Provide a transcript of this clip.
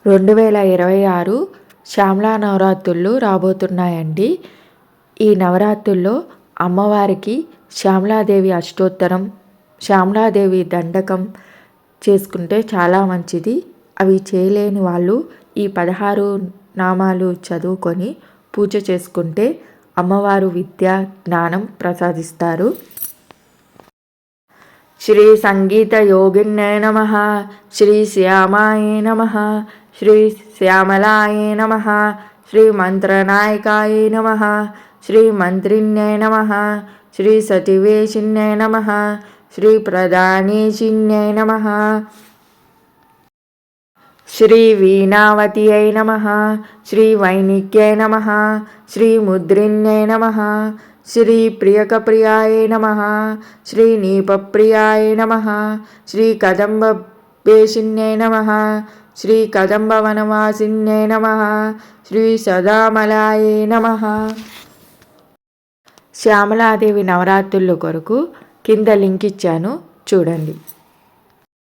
2026 శ్యామలా నవరాత్రులు రాబోతున్నాయండి. ఈ నవరాత్రుల్లో అమ్మవారికి శ్యామలాదేవి అష్టోత్తరం, శ్యామలాదేవి దండకం చేసుకుంటే చాలా మంచిది. అవి చేయలేని వాళ్ళు ఈ 16 నామాలు చదువుకొని పూజ చేసుకుంటే అమ్మవారు విద్య జ్ఞానం ప్రసాదిస్తారు. శ్రీ సంగీత యోగిన్యై నమః, శ్రీ శ్యామాయే నమః, శ్రీ శ్యామలాయే నమః, శ్రీ మంత్రనాయకాయే నమః, శ్రీ మంత్రిణ్యై నమః, శ్రీ సతివేశిన్యై నమః, శ్రీ ప్రధానేశిన్యై నమః, శ్రీ వీణావత్యై నమః, శ్రీ వైణిక్యై నమః, శ్రీ ముద్రిణ్యై నమః, శ్రీ ప్రియకప్రియాయే నమః, శ్రీ నీపప్రియాయే నమః, శ్రీ కదంబవేశిన్యై నమః, శ్రీ కదంబవనవాసిన్యై నమః, శ్రీ సదామలాయే నమః. శ్యామలాదేవి నవరాత్రుల కొరకు కింద లింక్ ఇచ్చాను, చూడండి.